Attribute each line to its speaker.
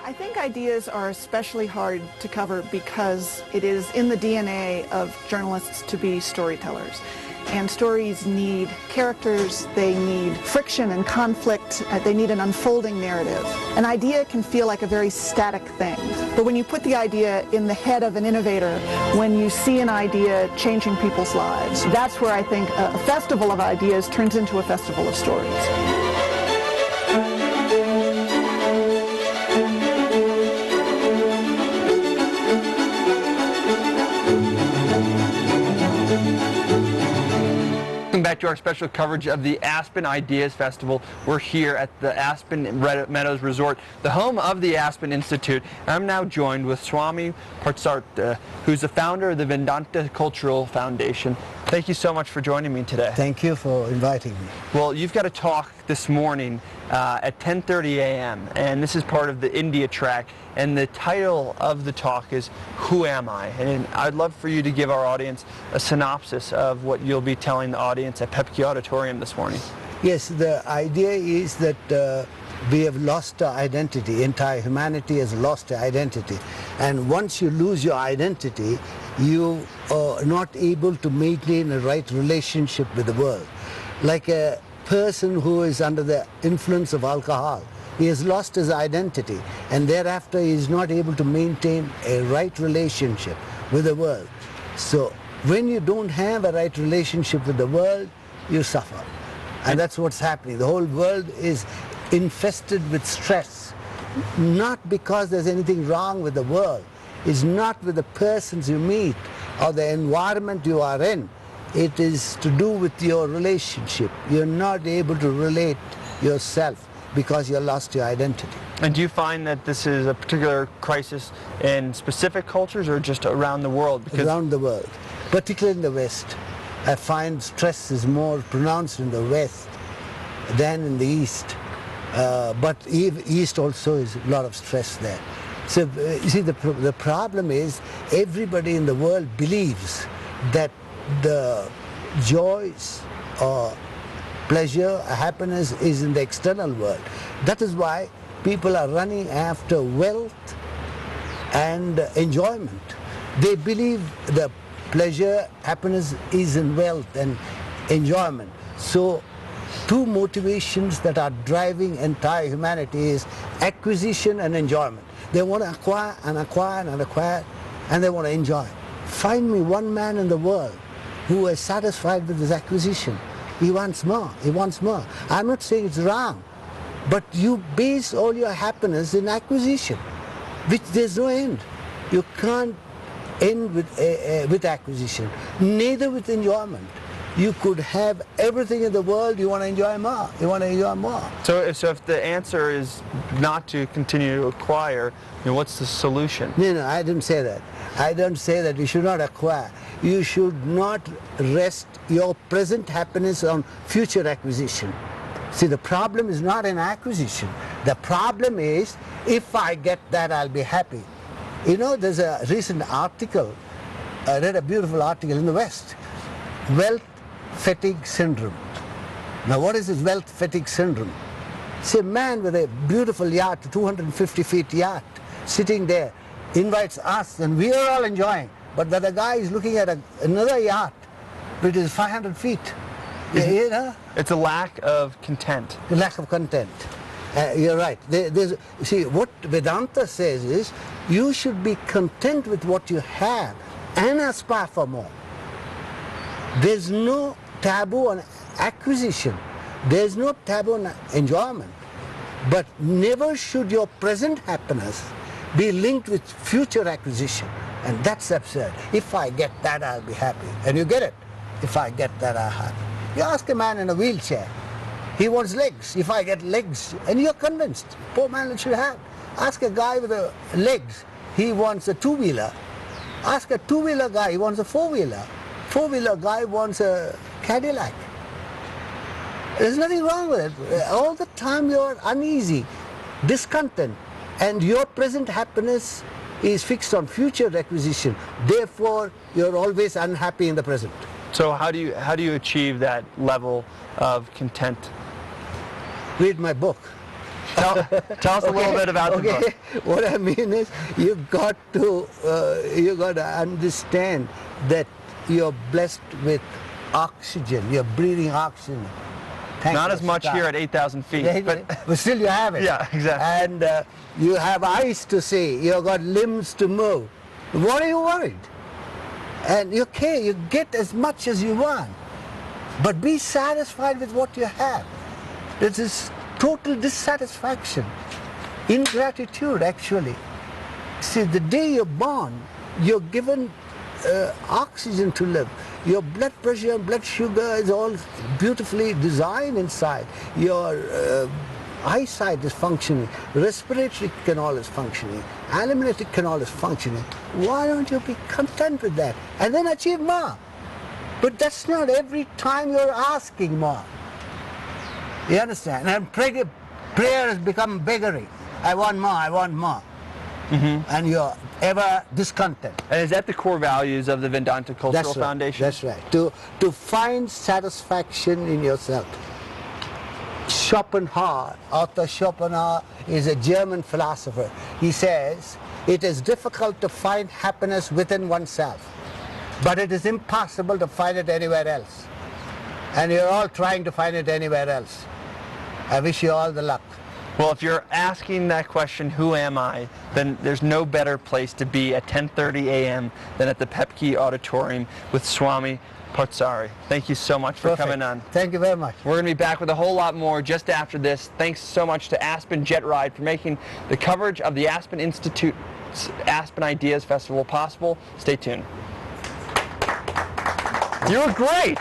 Speaker 1: I think ideas are especially hard to cover because it is in the DNA of journalists to be storytellers. And stories need characters, they need friction and conflict, they need an unfolding narrative. An idea can feel like a very static thing, but when you put the idea in the head of an innovator, when you see an idea changing people's lives, that's where I think a festival of ideas turns into a festival of stories.
Speaker 2: Welcome back to our special coverage of the Aspen Ideas Festival. We're here at the Aspen Meadows Resort, the home of the Aspen Institute. I'm now joined with Swami Parthasarathy, who's the founder of the Vedanta Cultural Foundation. Thank you so much for joining me today.
Speaker 3: Thank you for inviting me.
Speaker 2: Well, you've got a talk this morning at 10:30 a.m. and this is part of the India track, and the title of the talk is Who Am I? And I'd love for you to give our audience a synopsis of what you'll be telling the audience at Pepke Auditorium this morning.
Speaker 3: Yes, the idea is that we have lost our identity. Entire humanity has lost their identity, and once you lose your identity, you are not able to maintain a right relationship with the world. Like a person who is under the influence of alcohol, he has lost his identity, and thereafter he is not able to maintain a right relationship with the world. So when you don't have a right relationship with the world, you suffer, and that's what's happening. The whole world is infested with stress, not because there's anything wrong with the world. It's not with the persons you meet or the environment you are in. It is to do with your relationship. You're not able to relate yourself because you lost your identity.
Speaker 2: And do you find that this is a particular crisis in specific cultures or just around the world?
Speaker 3: Because around the world, particularly in the West. I find stress is more pronounced in the West than in the East. But East also is a lot of stress there. So you see, the problem is everybody in the world believes that the joys or pleasure, happiness is in the external world. That is why people are running after wealth and enjoyment. They believe the pleasure, happiness is in wealth and enjoyment. So two motivations that are driving entire humanity is acquisition and enjoyment. They want to acquire and acquire and acquire, and they want to enjoy. Find me one man in the world who is satisfied with his acquisition. He wants more, he wants more. I'm not saying it's wrong, but you base all your happiness in acquisition, which there's no end. You can't end with acquisition, neither with enjoyment. You could have everything in the world, you want to enjoy more, you want to enjoy more.
Speaker 2: So if the answer is not to continue to acquire, what's the solution?
Speaker 3: No, I didn't say that. I don't say that you should not acquire. You should not rest your present happiness on future acquisition. See, the problem is not in acquisition. The problem is, if I get that, I'll be happy. You know, there's a recent article, I read a beautiful article in the West, wealth fatigue syndrome. Now, what is this wealth fatigue syndrome? It's a man with a beautiful yacht, 250 feet yacht, sitting there, invites us, and we are all enjoying. But the other guy is looking at another yacht, which is 500 feet. You know?
Speaker 2: It's a lack of content.
Speaker 3: A lack of content. You're right. See, what Vedanta says is, you should be content with what you have and aspire for more. There's no taboo on acquisition. There's no taboo on enjoyment. But never should your present happiness be linked with future acquisition. And that's absurd. If I get that, I'll be happy. And you get it. If I get that, I'm happy. You ask a man in a wheelchair, he wants legs. If I get legs, and you're convinced, poor man should have. Ask a guy with legs, he wants a two-wheeler. Ask a two-wheeler guy, he wants a four-wheeler. Four-wheeler guy wants a Cadillac. There's nothing wrong with it. All the time you're uneasy, discontent, and your present happiness is fixed on future acquisition. Therefore, you're always unhappy in the present.
Speaker 2: So how do you achieve that level of content?
Speaker 3: Read my book.
Speaker 2: Tell us a little bit about the book.
Speaker 3: What I mean is, you got to understand that you're blessed with oxygen. You're breathing oxygen.
Speaker 2: Not as much here at 8,000 feet,
Speaker 3: but still you have it.
Speaker 2: Yeah, exactly.
Speaker 3: And you have eyes to see. You've got limbs to move. What are you worried? And you get as much as you want, but be satisfied with what you have. This is total dissatisfaction, ingratitude actually. See, the day you're born, you're given oxygen to live. Your blood pressure and blood sugar is all beautifully designed inside. Your eyesight is functioning. Respiratory canal is functioning. Alimentive canal is functioning. Why don't you be content with that and then achieve more? But that's not every time you're asking more. You understand? And prayer has become beggary. I want more, I want more. And you're ever discontent.
Speaker 2: And is that the core values of the Vedanta Cultural Foundation?
Speaker 3: That's right. To find satisfaction in yourself. Arthur Schopenhauer is a German philosopher. He says, it is difficult to find happiness within oneself, but it is impossible to find it anywhere else. And you're all trying to find it anywhere else. I wish you all the luck.
Speaker 2: Well, if you're asking that question, who am I, then there's no better place to be at 10:30 a.m. than at the Pepke Auditorium with Swami Parthasarathy. Thank you so much for coming on.
Speaker 3: Thank you very much.
Speaker 2: We're going to be back with a whole lot more just after this. Thanks so much to Aspen Jet Ride for making the coverage of the Aspen Institute's Aspen Ideas Festival possible. Stay tuned. You were great!